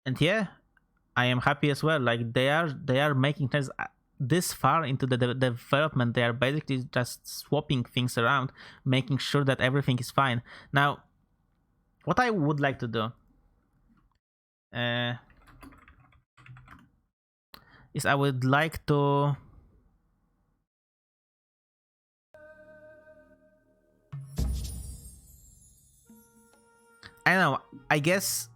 And yeah, I am happy as well. Like they are making things this far into the development. They are basically just swapping things around, making sure that everything is fine. Now, what I would like to do is I would like to I don't know, I guess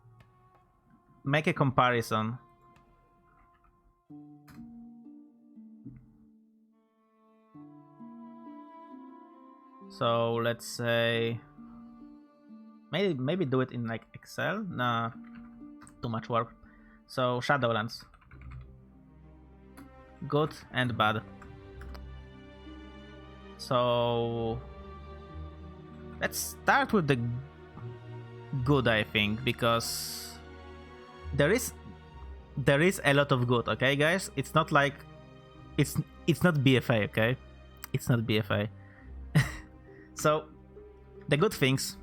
make a comparison. So let's say maybe do it in like Excel. Nah, too much work. So Shadowlands, good and bad. So let's start with the good, I think, because there is a lot of good. Okay, guys, it's not like it's not BFA. Okay, it's not BFA. So the good things,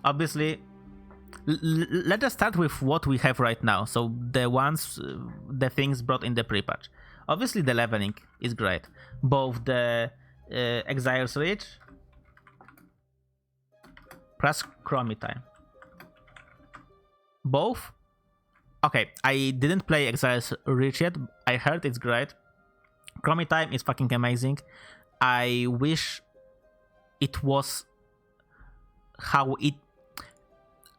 obviously, let us start with what we have right now. So the things brought in the pre-patch. Obviously, the leveling is great. Both the Exile's Reach plus Chromie time. Both. Okay, I didn't play Exile's Reach yet. I heard it's great. Chromie time is fucking amazing. I wish it was how it.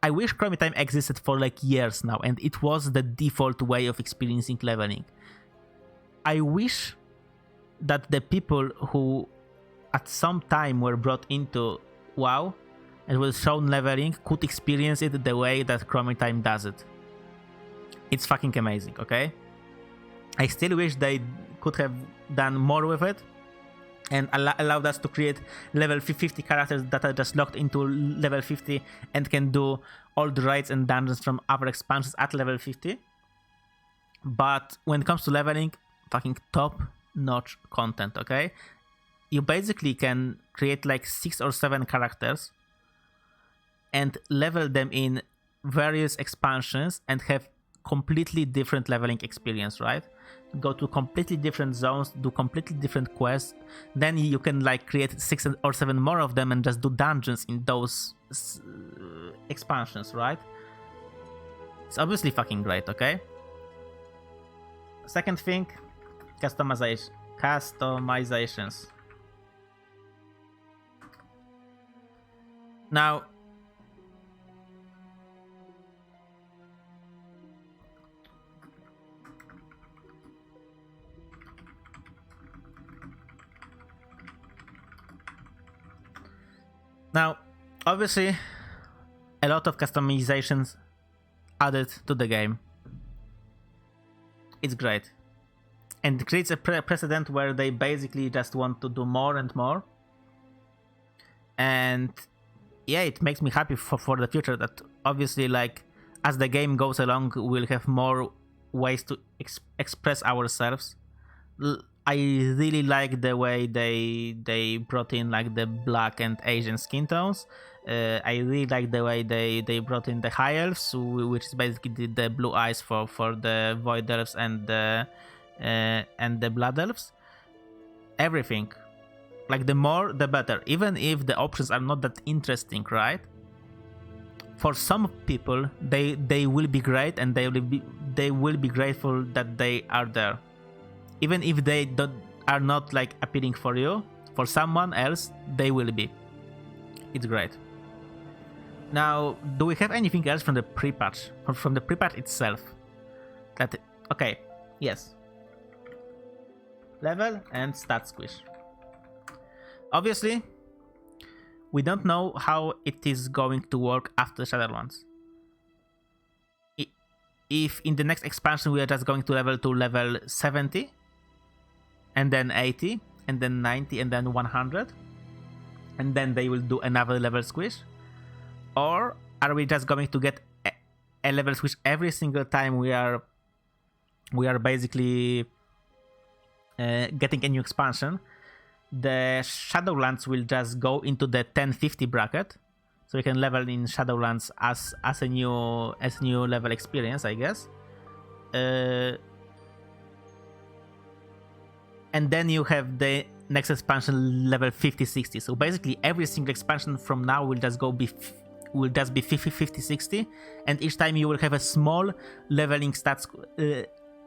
I wish Chromie time existed for like years now, and it was the default way of experiencing leveling. I wish that the people who at some time were brought into WoW and was shown leveling could experience it the way that Chromie time does it. It's fucking amazing, okay? I still wish they could have done more with it and allowed us to create level 50 characters that are just locked into level 50 and can do all the raids and dungeons from other expansions at level 50. But when it comes to leveling, fucking top-notch content, okay? You basically can create like 6 or 7 characters and level them in various expansions and have completely different leveling experience, right? Go to completely different zones, do completely different quests. Then you can like create 6 or 7 more of them and just do dungeons in those expansions, right? It's obviously fucking great, okay? Second thing, customizations. Now, obviously, a lot of customizations added to the game. It's great. And it creates a precedent where they basically just want to do more and more. And yeah, it makes me happy for the future that obviously, like, as the game goes along, we'll have more ways to express ourselves. I really like the way they brought in like the black and Asian skin tones. I really like the way they brought in the high elves, which is basically the blue eyes for the void elves and the blood elves. Everything, like the more the better. Even if the options are not that interesting, right? For some people, they will be great, and they will be grateful that they are there. Even if they are not like appealing for you, for someone else, they will be. It's great. Now, do we have anything else from the pre-patch? From the pre-patch itself? Okay, yes. Level and stat squish. Obviously, we don't know how it is going to work after Shadowlands. If in the next expansion we are just going to level 70, and then 80, and then 90, and then 100, and then they will do another level squish? Or are we just going to get a level squish every single time we are basically getting a new expansion? The Shadowlands will just go into the 1050 bracket, so you can level in Shadowlands as a new level experience, I guess. And then you have the next expansion level 50-60. So basically every single expansion from now will just be 50-60, and each time you will have a small leveling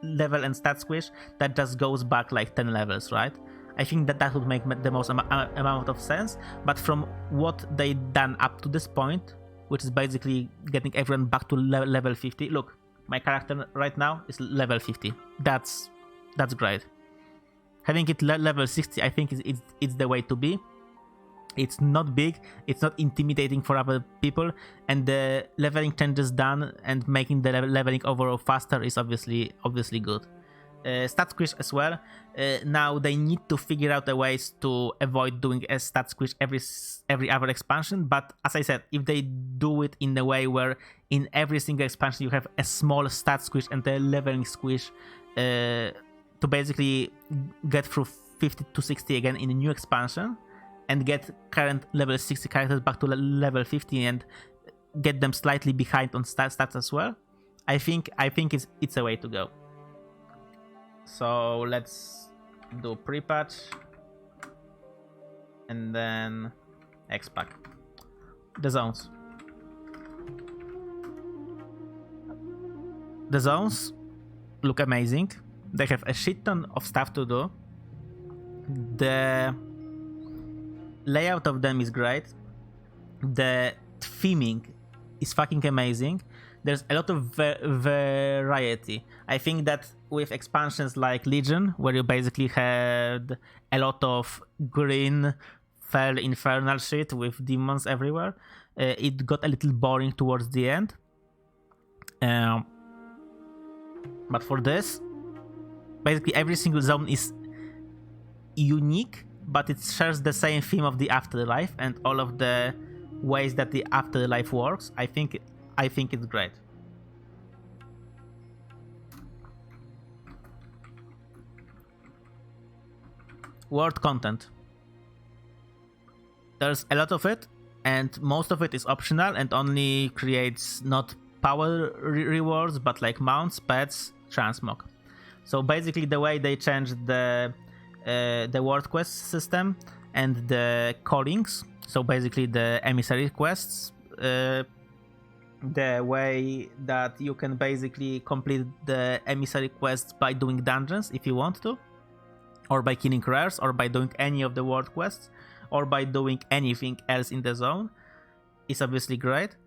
level and stat squish that just goes back like 10 levels, right? I think that would make the most amount of sense. But from what they done up to this point, which is basically getting everyone back to level 50. Look, my character right now is level 50. That's great. Having it level 60, I think it's the way to be. It's not big, it's not intimidating for other people, and the leveling changes done and making the leveling overall faster is obviously good. Stat squish as well. Now they need to figure out the ways to avoid doing a stat squish every other expansion, but as I said, if they do it in a way where in every single expansion you have a small stat squish and a leveling squish to basically get through 50-60 again in a new expansion, and get current level 60 characters back to level 50 and get them slightly behind on stats as well, I think it's a way to go. So let's do pre-patch and then X-Pack. The zones. The zones look amazing. They have a shit ton of stuff to do. The layout of them is great. The theming is fucking amazing. There's a lot of variety. I think that with expansions like Legion, where you basically had a lot of green fell infernal shit with demons everywhere, it got a little boring towards the end. But for this, basically every single zone is unique, but it shares the same theme of the afterlife and all of the ways that the afterlife works. I think it's great. World content. There's a lot of it, and most of it is optional and only creates not power rewards, but like mounts, pets, transmog. So basically the way they changed the world quest system and the callings, so basically the emissary quests, the way that you can basically complete the emissary quests by doing dungeons if you want to, or by killing rares, or by doing any of the world quests, or by doing anything else in the zone, is obviously great.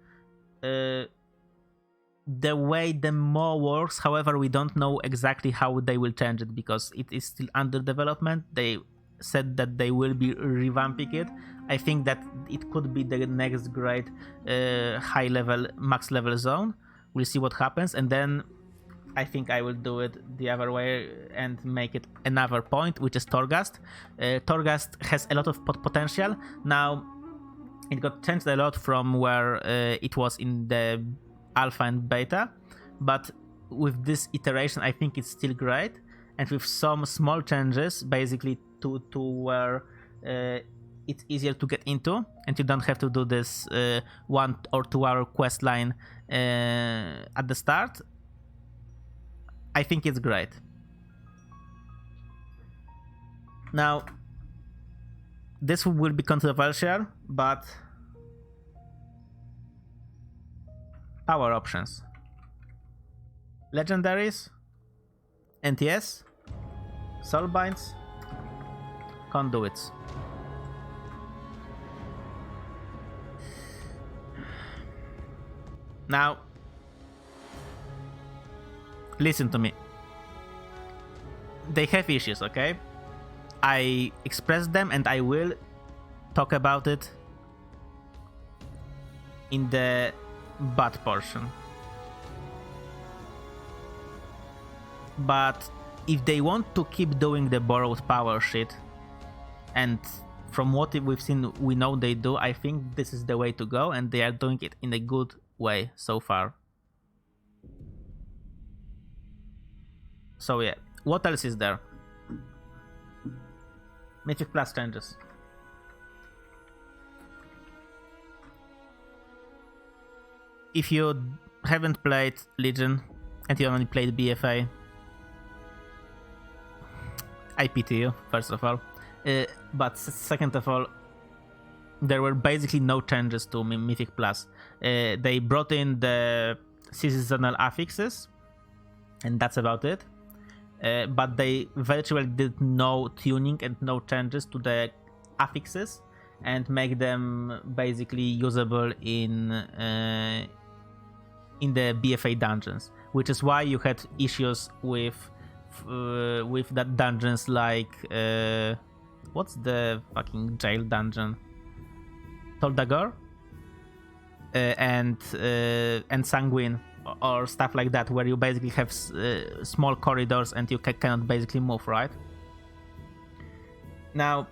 The way the MO works, however, we don't know exactly how they will change it because it is still under development. They said that they will be revamping it. I think that it could be the next great high level, max level zone. We'll see what happens, and then I think I will do it the other way and make it another point, which is Torghast. Torghast has a lot of potential. Now, it got changed a lot from where it was in the alpha and beta, but with this iteration I think it's still great, and with some small changes basically to where it's easier to get into and you don't have to do this 1 or 2 hour quest line at the start. I think it's great. Now, this will be controversial, but power options. Legendaries, NTS, Soulbinds, Conduits. Now, listen to me. They have issues, okay? I expressed them and I will talk about it in the bad portion. But if they want to keep doing the borrowed power shit, and from what we've seen we know they do, I think this is the way to go, and they are doing it in a good way so far. So yeah, what else is there? Mythic Plus changes. if you haven't played Legion and you only played BFA, I pity you, first of all. But second of all, there were basically no changes to Mythic Plus. They brought in the seasonal affixes, and that's about it. But they virtually did no tuning and no changes to the affixes and make them basically usable in the BFA dungeons, which is why you had issues with that dungeons like what's the fucking jail dungeon? Toldagor and Sanguine or stuff like that, where you basically have small corridors and you cannot basically move, right? Now,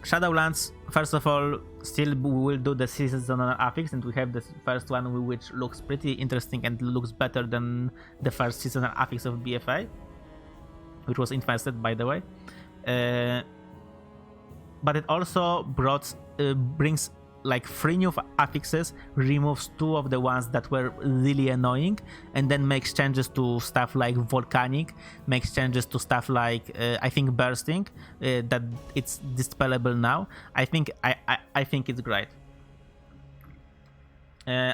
Shadowlands, first of all, still will do the seasonal affix, and we have the first one which looks pretty interesting and looks better than the first seasonal affix of BFA, which was infested, by the way. But it also brings like 3 new affixes, removes 2 of the ones that were really annoying, and then makes changes to stuff like volcanic, makes changes to stuff like I think bursting, that it's dispellable now. I think it's great.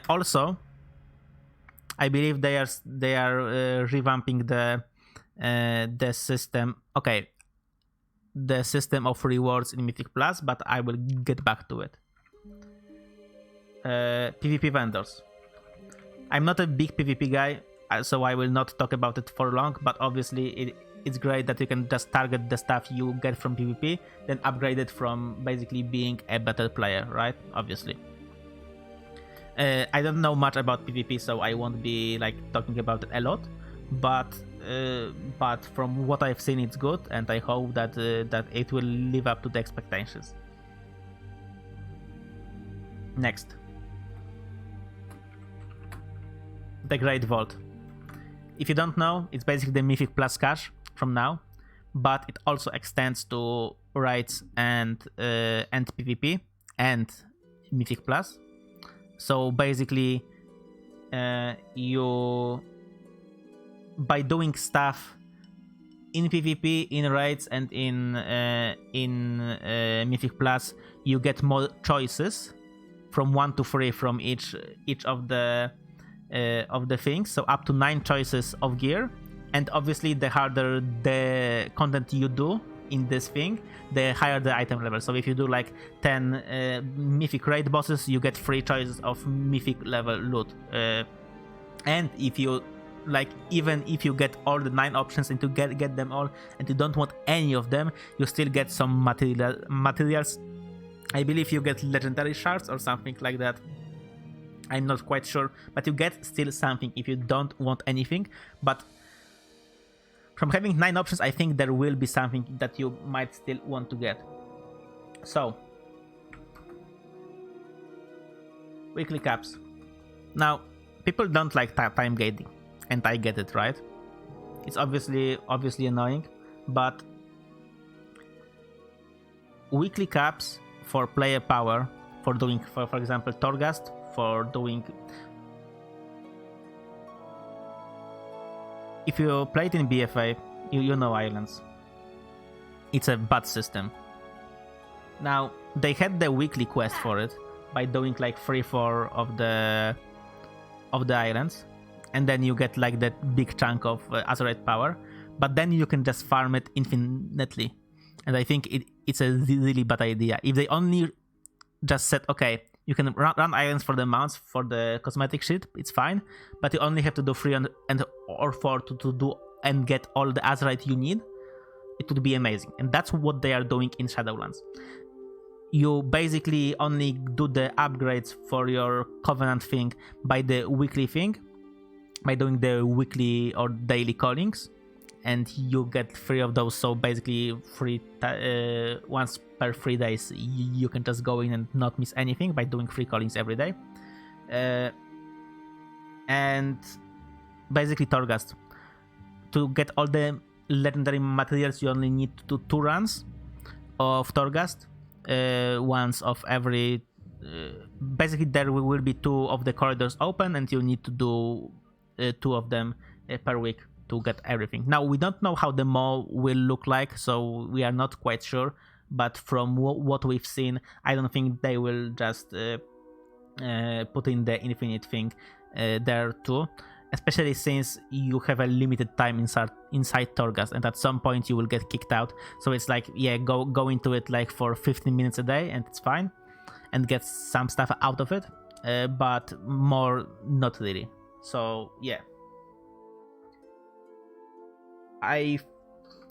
Also, I believe they are revamping the system. Okay, the system of rewards in Mythic Plus, but I will get back to it. PvP vendors. I'm not a big PvP guy, so I will not talk about it for long, but obviously it's great that you can just target the stuff you get from PvP, then upgrade it from basically being a better player, right? Obviously. I don't know much about PvP, so I won't be like talking about it a lot, but from what I've seen, it's good, and I hope that it will live up to the expectations. Next, the Great Vault. If you don't know, it's basically the Mythic Plus cache from now, but it also extends to raids and PvP and Mythic Plus. So basically, you, by doing stuff in PvP, in raids, and in Mythic Plus, you get more choices from 1 to 3 from each of the things, so up to 9 choices of gear. And obviously, the harder the content you do in this thing, the higher the item level. So if you do like 10 Mythic raid bosses, you get 3 choices of Mythic level loot. And if you like, even if you get all the 9 options and to get them all, and you don't want any of them, you still get some materials. I believe you get legendary shards or something like that. I'm not quite sure, but you get still something if you don't want anything. But from having 9 options, I think there will be something that you might still want to get. So, weekly caps. Now, people don't like time gating, and I get it, right? It's obviously annoying, but weekly caps for player power, for doing, for example, Torghast, for doing... If you play it in BFA, you know Islands. It's a bad system. Now, they had the weekly quest for it by doing like 3-4 of the islands, and then you get like that big chunk of Azerite power, but then you can just farm it infinitely. And I think it's a really bad idea. If they only just said, okay, you can run islands for the mounts, for the cosmetic shit, it's fine, but you only have to do 3 or 4 to do and get all the Azerite you need, it would be amazing. And that's what they are doing in Shadowlands. You basically only do the upgrades for your Covenant thing by the weekly thing, by doing the weekly or daily callings, and you get 3 of those. So basically once per 3 days you can just go in and not miss anything by doing 3 callings every day. And basically Torghast, to get all the legendary materials, you only need to do 2 runs of Torghast, once of every basically there will be 2 of the corridors open, and you need to do 2 of them per week to get everything. Now we don't know how the mall will look like, so we are not quite sure, but from what we've seen, I don't think they will just put in the infinite thing there too, especially since you have a limited time inside Torghast, and at some point you will get kicked out. So it's like, yeah, go into it like for 15 minutes a day and it's fine, and get some stuff out of it, but more not really. So yeah,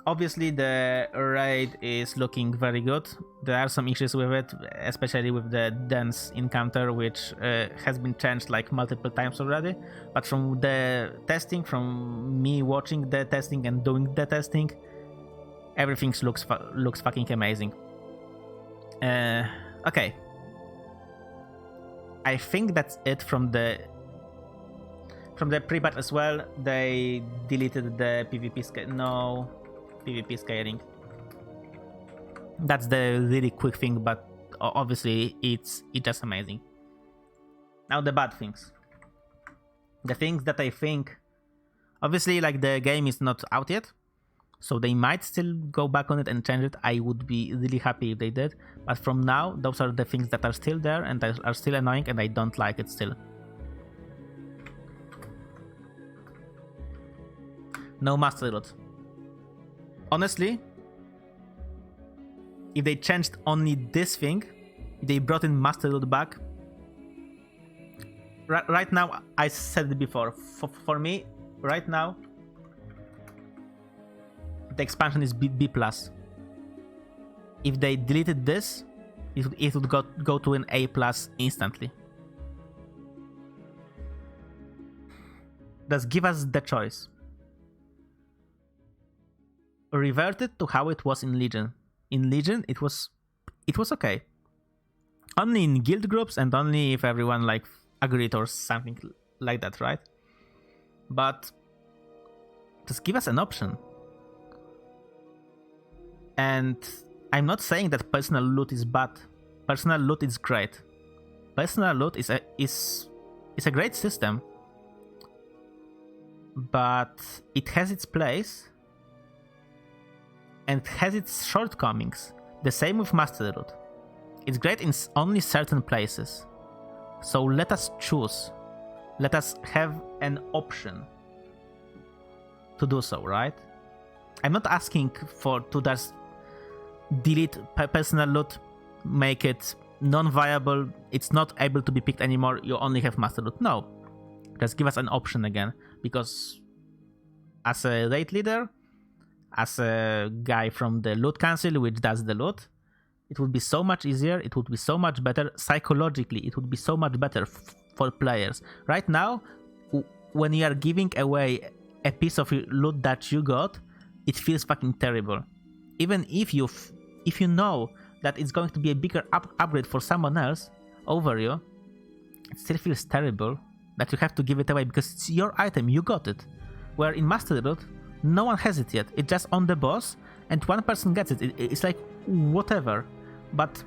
obviously the raid is looking very good. There are some issues with it, especially with the dance encounter, which has been changed like multiple times already. But from the testing, from me watching the testing and doing the testing, everything looks fucking amazing. Okay, I think that's it from the pre-patch as well. They deleted the PvP scaling. That's the really quick thing, but obviously it's just amazing. Now the bad things. The things that I think, obviously, like, the game is not out yet, so they might still go back on it and change it. I would be really happy if they did, but from now, those are the things that are still there and that are still annoying, and I don't like it still. No master loot. Honestly, if they changed only this thing, they brought in master loot back. Right now, I said it before, for me, right now, the expansion is B+. If they deleted this, it would go to an A+ instantly. Just give us the choice. Revert it to how it was in Legion. In Legion, it was okay. Only in guild groups and only if everyone like agreed or something like that, right? But just give us an option. And I'm not saying that personal loot is bad. Personal loot is great. Personal loot is a great system, but it has its place and has its shortcomings. The same with master loot. It's great in only certain places. So let us choose. Let us have an option to do so, right? I'm not asking to just delete personal loot, make it non-viable, it's not able to be picked anymore, you only have master loot. No. Just give us an option again, because as a raid leader, as a guy from the loot council which does the loot, it would be so much easier, it would be so much better psychologically, it would be so much better for players. Right now, when you are giving away a piece of loot that you got, it feels fucking terrible. Even if you know that it's going to be a bigger upgrade for someone else over you, it still feels terrible that you have to give it away because it's your item, you got it. Where in master loot, no one has it yet. It's just on the boss, and one person gets it. It's like, whatever. But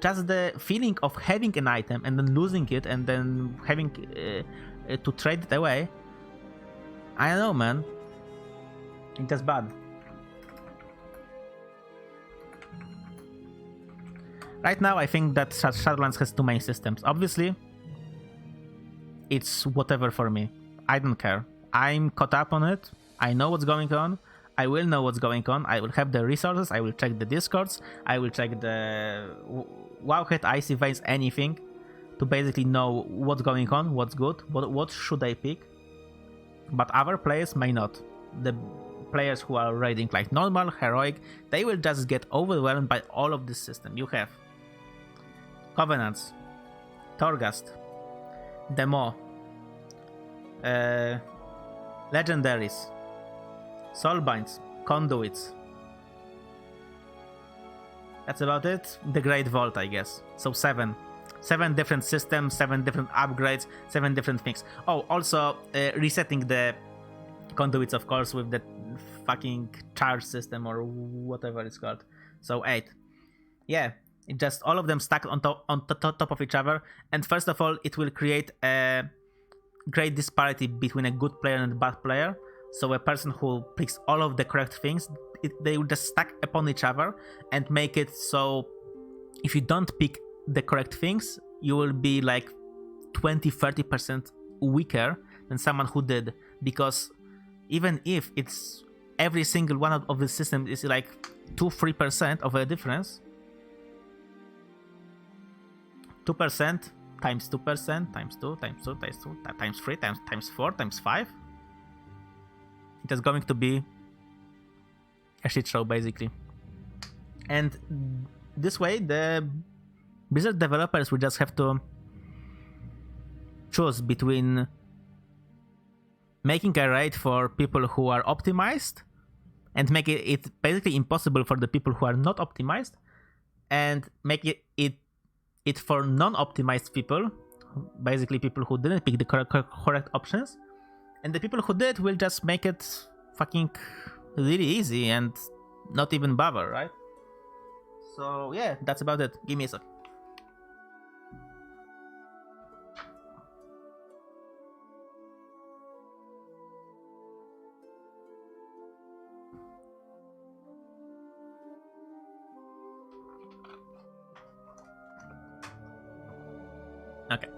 just the feeling of having an item and then losing it and then having to trade it away, I don't know, man. It's just bad. Right now, I think that Shadowlands has 2 main systems. Obviously, it's whatever for me. I don't care. I'm caught up on it. I know what's going on. I will know what's going on. I will have the resources. I will check the discords. I will check the Wowhead, Icy Veins, anything to basically know what's going on, what's good, what should I pick. But other players may not. The players who are raiding like normal, heroic, they will just get overwhelmed by all of this system. You have Covenants, Torghast, Demo, Legendaries, Soulbinds, Conduits. That's about it. The Great Vault, I guess. So 7 different systems, 7 different upgrades, 7 different things. Oh, also resetting the Conduits, of course, with the fucking charge system or whatever it's called. So 8. Yeah, It just all of them stacked on top of each other. And first of all, it will create a great disparity between a good player and a bad player. So a person who picks all of the correct things, they will just stack upon each other and make it so if you don't pick the correct things, you will be like 20-30% weaker than someone who did. Because even if it's every single one of the systems is like 2-3% of a difference, 2% times 2% times 2 times 2 times 2 times 3 times 4 times 5, it is going to be a shit show basically. And this way the Blizzard developers will just have to choose between making a raid for people who are optimized and make it basically impossible for the people who are not optimized, and make it for non-optimized people, basically people who didn't pick the correct options, and the people who did will just make it fucking really easy and not even bother, right? So yeah, that's about it. Give me a sec. Okay.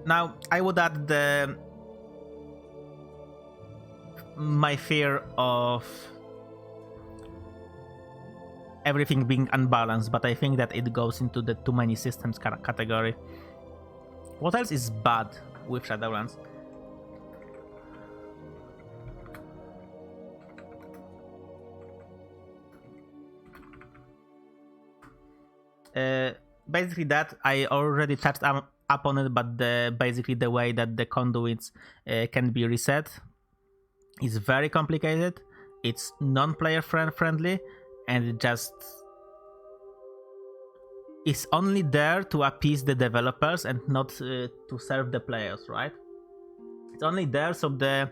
Now, I would add my fear of everything being unbalanced, but I think that it goes into the too many systems category. What else is bad with Shadowlands? Basically that I already touched upon it, but basically the way that the conduits can be reset is very complicated. It's non-player friendly, and it just is only there to appease the developers and not to serve the players, right? It's only there so the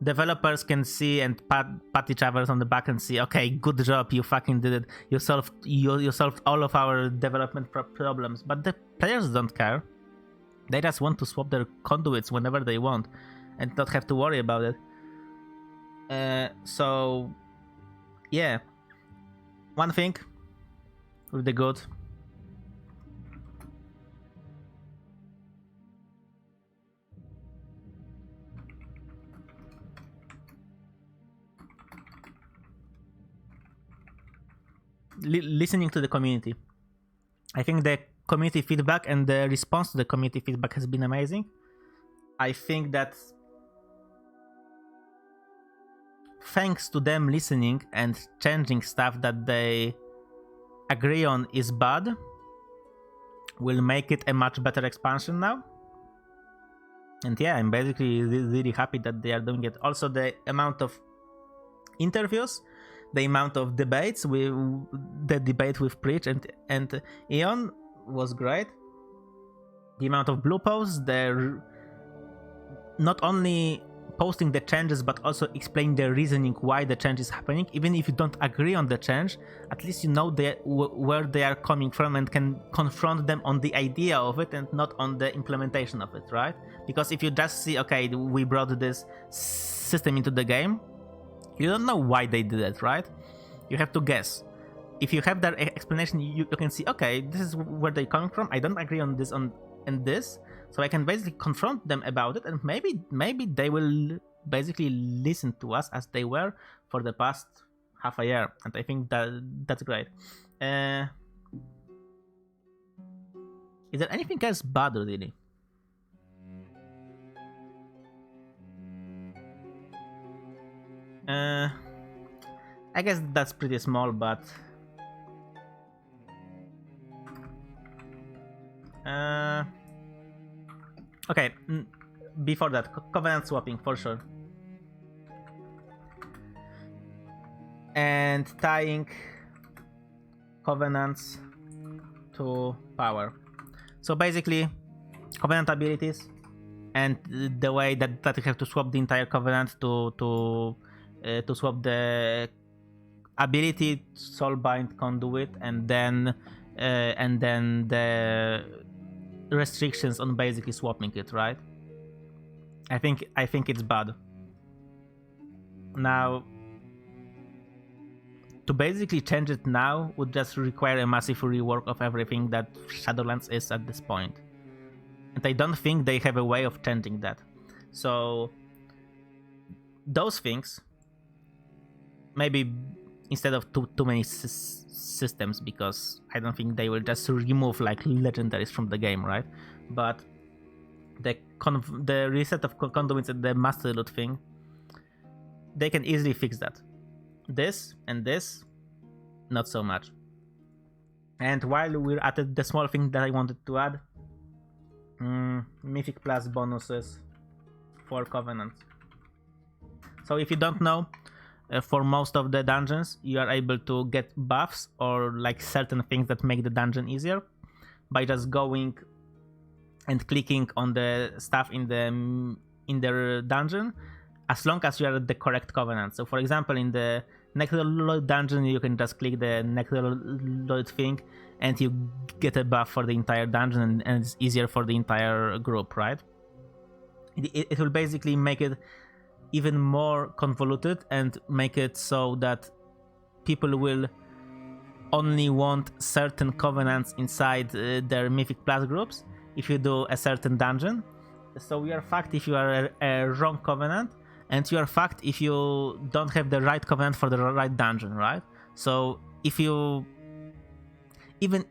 developers can see and pat each other on the back and see, okay, good job, you fucking did it, you solved all of our development problems. But the players don't care. They just want to swap their conduits whenever they want and not have to worry about it. So yeah, one thing with the good, listening to the community. I think the community feedback and the response to the community feedback has been amazing. I think that thanks to them listening and changing stuff that they agree on is bad, will make it a much better expansion now. And yeah, I'm basically really happy that they are doing it. Also, the amount of interviews, the amount of debates, the debate with Preach and Eon was great. The amount of blue posts, they're not only posting the changes but also explain the reasoning why the change is happening. Even if you don't agree on the change, at least you know where they are coming from and can confront them on the idea of it and not on the implementation of it, right? Because if you just see, okay, we brought this system into the game, you don't know why they did it, right? You have to guess. If you have that explanation, you can see, okay, this is where they're coming from. I don't agree on this and this, so I can basically confront them about it, and maybe they will basically listen to us as they were for the past half a year, and I think that's great. Is there anything else bad, really? I guess that's pretty small, but okay, before that, covenant swapping for sure, and tying covenants to power. So basically, covenant abilities and the way that you have to swap the entire covenant to to swap the ability Soulbind Conduit and then the restrictions on basically swapping it, right? I think it's bad. Now, to basically change it now would just require a massive rework of everything that Shadowlands is at this point. And I don't think they have a way of changing that. So, those things, maybe instead of too many systems, because I don't think they will just remove like legendaries from the game, right? But the reset of conduits and the master loot thing, they can easily fix that. This and this, not so much. And while we're at it, the small thing that I wanted to add, Mythic Plus bonuses for Covenant. So if you don't know, for most of the dungeons, you are able to get buffs or like certain things that make the dungeon easier by just going and clicking on the stuff in the dungeon, as long as you are the correct Covenant. So for example, in the Necroloid dungeon, you can just click the Necroloid thing and you get a buff for the entire dungeon, and it's easier for the entire group, right? It will basically make it even more convoluted and make it so that people will only want certain Covenants inside their Mythic Plus groups if you do a certain dungeon. So you are fucked if you are a wrong Covenant, and you are fucked if you don't have the right Covenant for the right dungeon, right? So even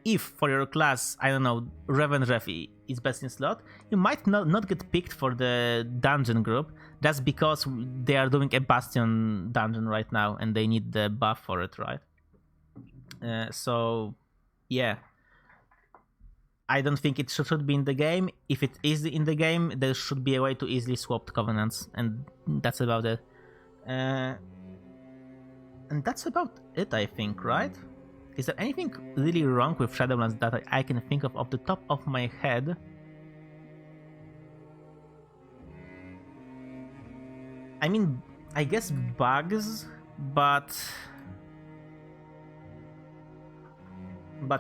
if for your class, I don't know, Revenge Ref is best in slot, you might not get picked for the dungeon group just because they are doing a Bastion dungeon right now and they need the buff for it, right? So, yeah. I don't think it should be in the game. If it is in the game, there should be a way to easily swap Covenants, and that's about it. And that's about it, I think, right? Is there anything really wrong with Shadowlands that I can think of off the top of my head? I mean, I guess bugs, but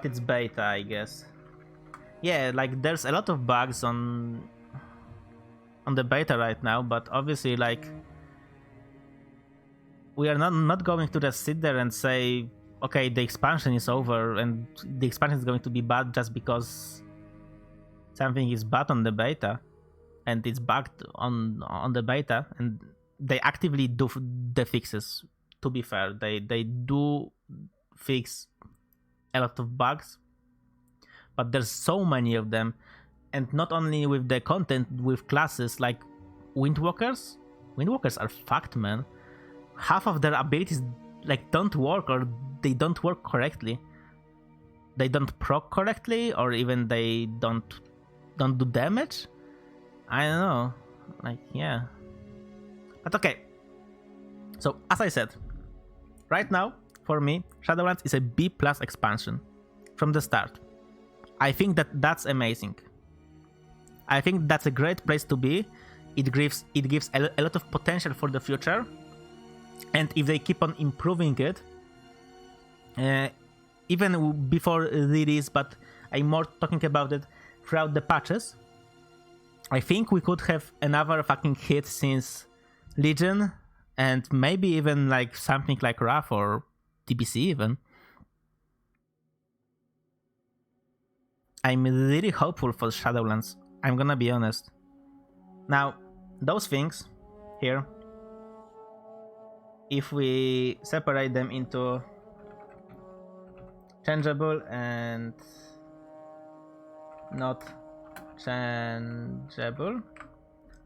it's beta, I guess. Yeah, like there's a lot of bugs on the beta right now, but obviously, like, we are not going to just sit there and say, okay, the expansion is over and the expansion is going to be bad just because something is bad on the beta and it's bugged on the beta, and they actively do the fixes. To be fair, they do fix a lot of bugs, but there's so many of them, and not only with the content, with classes like Windwalkers. Windwalkers are fucked, man. Half of their abilities like don't work, or they don't work correctly. They don't proc correctly, or even they don't do damage. I don't know. Like, yeah. But okay. So as I said, right now for me, Shadowlands is a B+ expansion from the start. I think that's amazing. I think that's a great place to be. It gives a lot of potential for the future, and if they keep on improving it, even before release, but I'm more talking about it throughout the patches, I think we could have another fucking hit since Legion, and maybe even like something like Wrath or TBC even. I'm really hopeful for Shadowlands, I'm gonna be honest. Now, those things here, if we separate them into changeable and not changeable.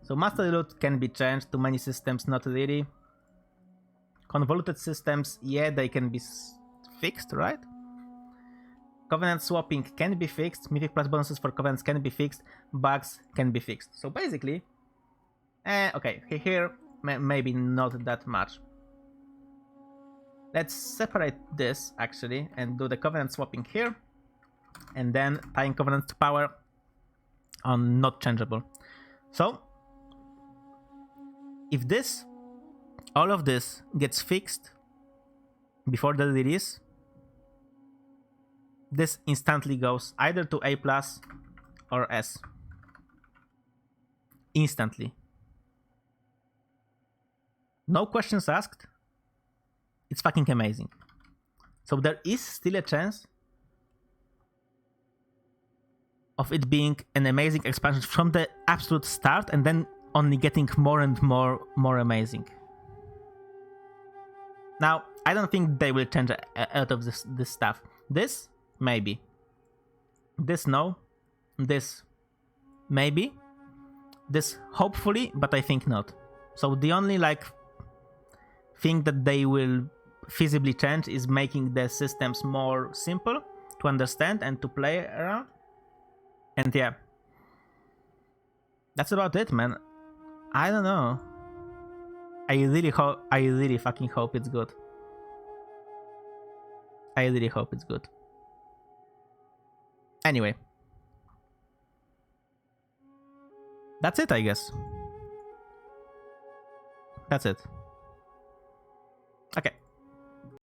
So master loot can be changed to many systems, not really. Convoluted systems, yeah, they can be fixed, right? Covenant swapping can be fixed. Mythic Plus bonuses for Covenants can be fixed. Bugs can be fixed. So basically, okay, here maybe not that much. Let's separate this actually and do the Covenant swapping here, and then tying Covenants to power on not changeable. So if this all of this gets fixed before the release, this instantly goes either to A+ or S. Instantly. No questions asked. It's fucking amazing. So there is still a chance of it being an amazing expansion from the absolute start and then only getting more and more amazing. Now, I don't think they will change out of this stuff. This, maybe. This, no. This, maybe. This, hopefully, but I think not. So the only, like, thing that they will feasibly change is making the systems more simple to understand and to play around. And yeah. That's about it, man. I don't know. I really fucking hope it's good. I really hope it's good. Anyway. That's it, I guess. That's it. Okay.